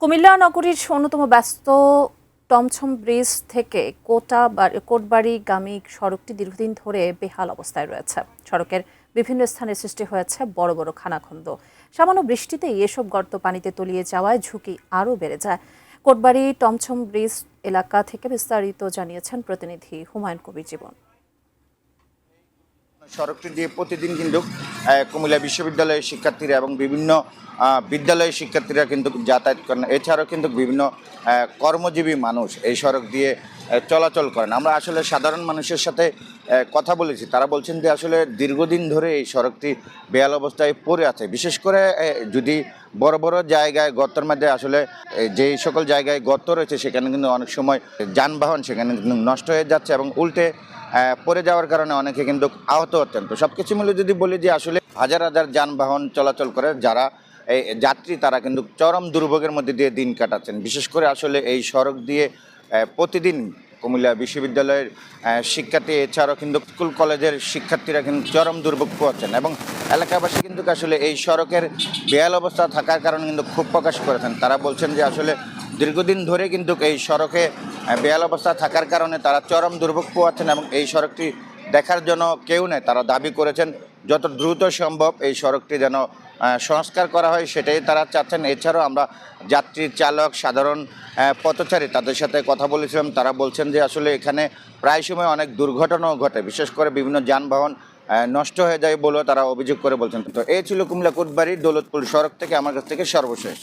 কুমিল্লা নগরীর অন্যতম ব্যস্ত টমছম ব্রিজ থেকে কোটবাড়িগামী সড়কটি দীর্ঘদিন ধরে বেহাল অবস্থায় রয়েছে। সড়কের বিভিন্ন স্থানে সৃষ্টি হয়েছে বড় বড় খানাখন্দ। সামান্য বৃষ্টিতেই এসব গর্ত পানিতে তলিয়ে যাওয়ায় ঝুঁকি আরও বেড়ে যায়। কোটবাড়ি টমছম ব্রিজ এলাকা থেকে বিস্তারিত জানিয়েছেন প্রতিনিধি হুমায়ুন কবির জীবন। সড়কটি দিয়ে প্রতিদিন কিন্তু কুমিল্লা বিশ্ববিদ্যালয়ের শিক্ষার্থীরা এবং বিভিন্ন বিদ্যালয়ের শিক্ষার্থীরা কিন্তু যাতায়াত করেন। এছাড়াও কিন্তু বিভিন্ন কর্মজীবী মানুষ এই সড়ক দিয়ে চলাচল করেন। আমরা আসলে সাধারণ মানুষের সাথে কথা বলেছি, তারা বলছেন যে আসলে দীর্ঘদিন ধরে এই সড়কটি বেহাল অবস্থায় পড়ে আছে। বিশেষ করে যদি বড় বড় জায়গায় গর্তের মধ্যে আসলে যেই সকল জায়গায় গর্ত রয়েছে সেখানে কিন্তু অনেক সময় যানবাহন সেখানে কিন্তু নষ্ট হয়ে যাচ্ছে এবং উল্টে পড়ে যাওয়ার কারণে অনেকে কিন্তু আহত হচ্ছেন। তো সব কিছু মিলে যদি বলি যে আসলে হাজার হাজার যানবাহন চলাচল করে, যারা এই যাত্রী তারা কিন্তু চরম দুর্ভোগের মধ্যে দিয়ে দিন কাটাচ্ছেন। বিশেষ করে আসলে এই সড়ক দিয়ে প্রতিদিন কুমিল্লা বিশ্ববিদ্যালয়ের শিক্ষার্থী এছাড়াও কিন্তু স্কুল কলেজের শিক্ষার্থীরা কিন্তু চরম দুর্ভোগ পাচ্ছেন এবং এলাকাবাসী কিন্তু আসলে এই সড়কের বেহাল অবস্থা থাকার কারণে কিন্তু ক্ষোভ প্রকাশ করেছেন। তারা বলছেন যে আসলে দীর্ঘদিন ধরে কিন্তু এই সড়কে বেহাল অবস্থা থাকার কারণে তারা চরম দুর্ভোগ পোয়াচ্ছেন এবং এই সড়কটি দেখার জন্য কেউ নেই। তারা দাবি করেছেন যত দ্রুত সম্ভব এই সড়কটি যেন সংস্কার করা হয়, সেটাই তারা চাচ্ছেন। এছাড়াও আমরা যাত্রী চালক সাধারণ পথচারী তাদের সাথে কথা বলেছিলাম, তারা বলছেন যে আসলে এখানে প্রায় সময় অনেক দুর্ঘটনাও ঘটে, বিশেষ করে বিভিন্ন যানবাহন নষ্ট হয়ে যায় বলেও তারা অভিযোগ করে বলছেন। তো এই ছিল কুমিল্লা কোটবাড়ি দৌলতপুর সড়ক থেকে আমার কাছ থেকে সর্বশেষ।